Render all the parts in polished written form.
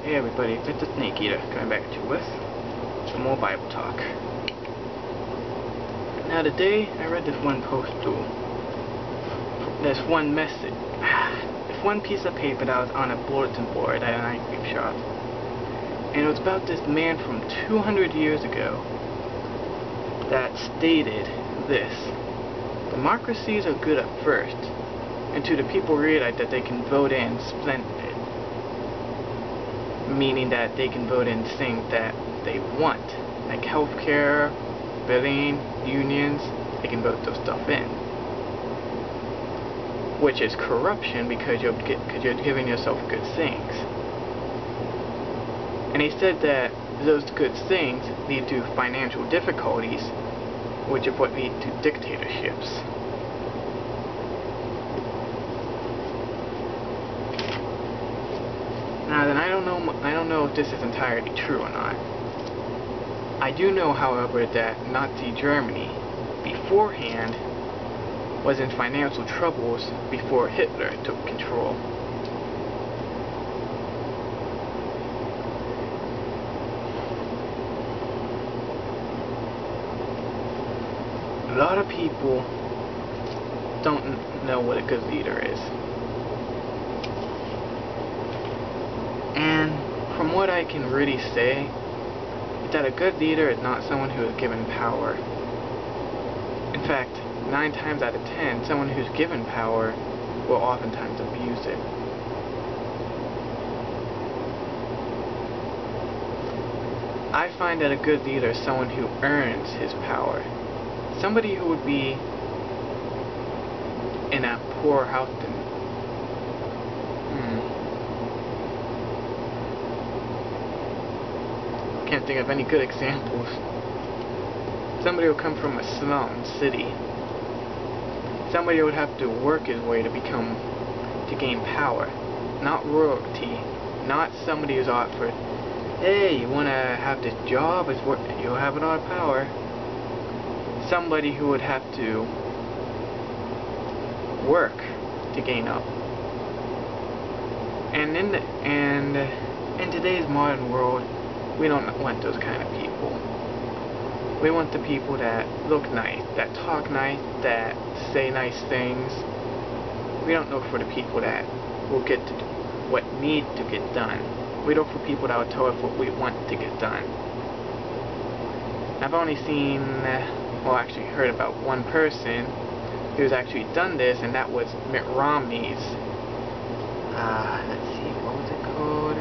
Hey everybody, it's the Snake Eater coming back at you with some more Bible talk. Now today I read this one postal, this one message, this one piece of paper that was on a bulletin board at an ice cream shop. And it was about this man from 200 years ago that stated this: democracies are good at first, and to the people realize that they can vote in splendid. Meaning that they can vote in things that they want, like healthcare, billing, unions. They can vote those stuff in, which is corruption because you're giving yourself good things. And he said that those good things lead to financial difficulties, which is what lead to dictatorships. Now then, I don't know if this is entirely true or not. I do know, however, that Nazi Germany beforehand was in financial troubles before Hitler took control. A lot of people don't know what a good leader is. And from what I can really say, is that a good leader is not someone who is given power. In fact, 9 times out of 10, someone who's given power will oftentimes abuse it. I find that a good leader is someone who earns his power. Somebody who would be in a poor house and can't think of any good examples. Somebody will come from a slum city. Somebody would have to work his way to gain power. Not royalty. Not somebody who's offered, hey, you want to have this job? You'll have a lot of power. Somebody who would have to work to gain up. And in today's modern world, we don't want those kind of people. We want the people that look nice, that talk nice, that say nice things. We don't look for the people that will get to what needs to get done. We look for people that will tell us what we want to get done. I've only seen, well, actually heard about one person who's actually done this, and that was Mitt Romney's, let's see, what was it called?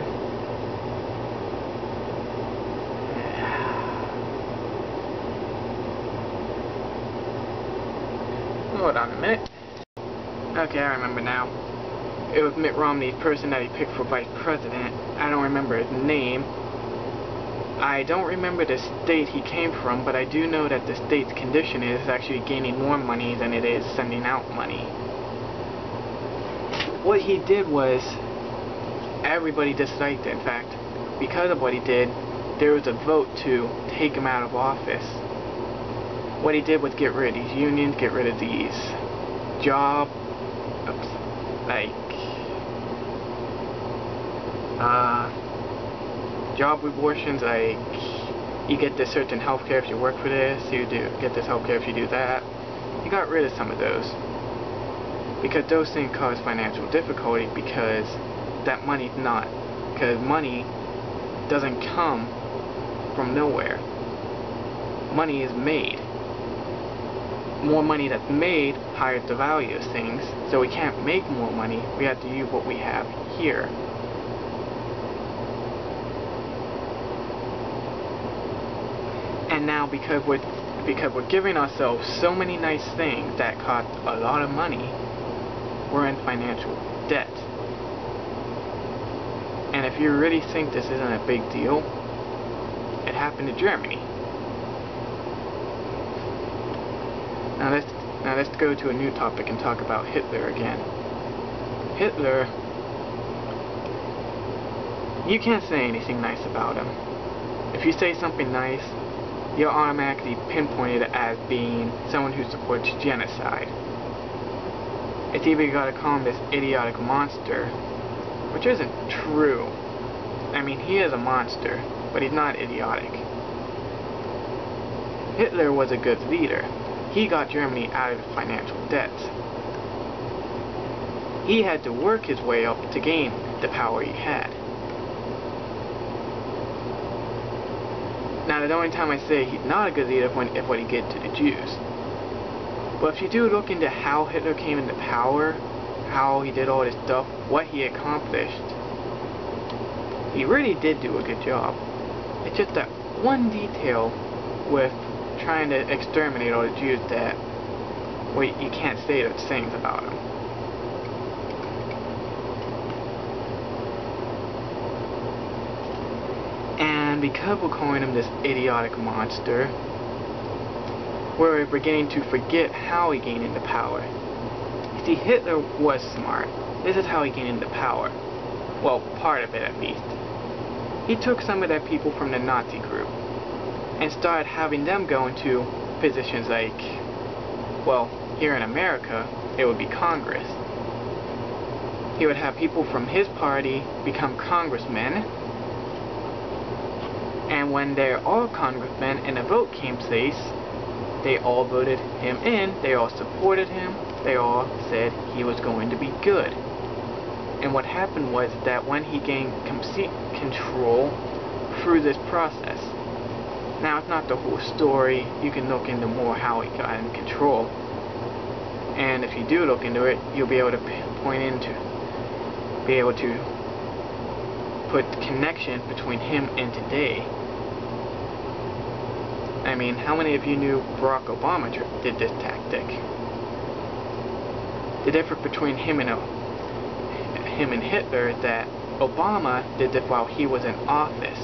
Hold on a minute. Okay, I remember now. It was Mitt Romney's person that he picked for vice president. I don't remember his name. I don't remember the state he came from, but I do know that the state's condition is actually gaining more money than it is sending out money. What he did was, everybody disliked it. In fact, because of what he did, there was a vote to take him out of office. What he did was get rid of these unions, get rid of these job abortions, like you get this certain healthcare if you work for this, you get this healthcare if you do that. He got rid of some of those because those things cause financial difficulty, because that money's not, because money doesn't come from nowhere. Money is made. More money that's made higher the value of things, so we can't make more money, we have to use what we have here. And now because we're giving ourselves so many nice things that cost a lot of money, we're in financial debt. And if you really think this isn't a big deal, it happened to Germany. Now let's go to a new topic and talk about Hitler again. Hitler, you can't say anything nice about him. If you say something nice, you're automatically pinpointed as being someone who supports genocide. It's either you gotta call him this idiotic monster, which isn't true. I mean, he is a monster, but he's not idiotic. Hitler was a good leader. He got Germany out of financial debts. He had to work his way up to gain the power he had. Now, the only time I say he's not a good leader is what he did to the Jews. But if you do look into how Hitler came into power, how he did all this stuff, what he accomplished, he really did do a good job. It's just that one detail with trying to exterminate all the Jews that, well, you can't say those things about him. And because we're calling him this idiotic monster, we're beginning to forget how he gained into power. You see, Hitler was smart. This is how he gained into power. Well, part of it at least. He took some of the people from the Nazi group and started having them go into positions like, well, here in America, it would be Congress. He would have people from his party become congressmen, and when they're all congressmen and a vote came place, they all voted him in, they all supported him, they all said he was going to be good. And what happened was that when he gained complete control through this process, now it's not the whole story, you can look into more how he got in control, and if you do look into it, you'll be able to be able to put connection between him and today. I mean, how many of you knew Barack Obama did this tactic? The difference between him and Hitler is that Obama did this while he was in office.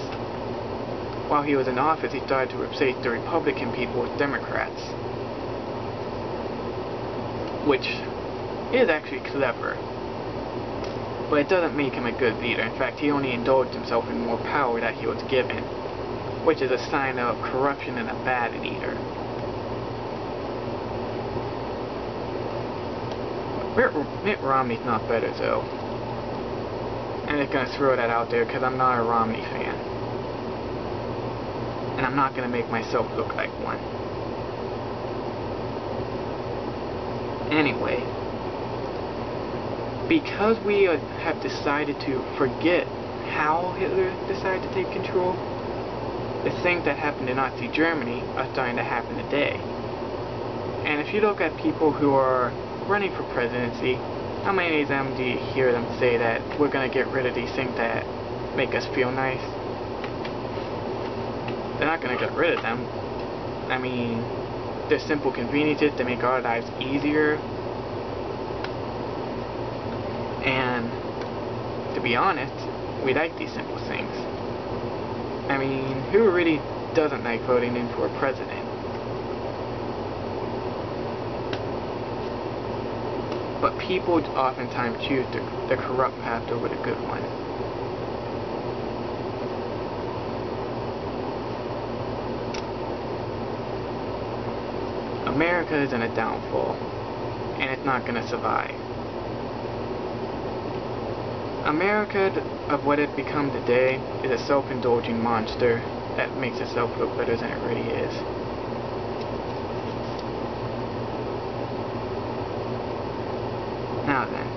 While he was in office, he started to replace the Republican people with Democrats, which is actually clever. But it doesn't make him a good leader. In fact, he only indulged himself in more power that he was given, which is a sign of corruption and a bad leader. Mitt Romney's not better though. And I'm going to throw that out there because I'm not a Romney fan. And I'm not going to make myself look like one. Anyway, because we have decided to forget how Hitler decided to take control, the things that happened in Nazi Germany are starting to happen today. And if you look at people who are running for presidency, how many of them do you hear them say that we're going to get rid of these things that make us feel nice? They're not going to get rid of them. I mean, they're simple conveniences to make our lives easier. And to be honest, we like these simple things. I mean, who really doesn't like voting in for a president? But people oftentimes choose the corrupt path over the good one. America is in a downfall, and it's not going to survive. America, of what it become today, is a self-indulging monster that makes itself look better than it really is. Now then.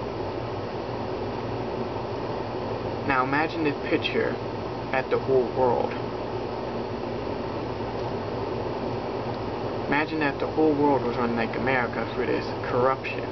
Now imagine this picture at the whole world. Imagine that the whole world was run like America through this corruption.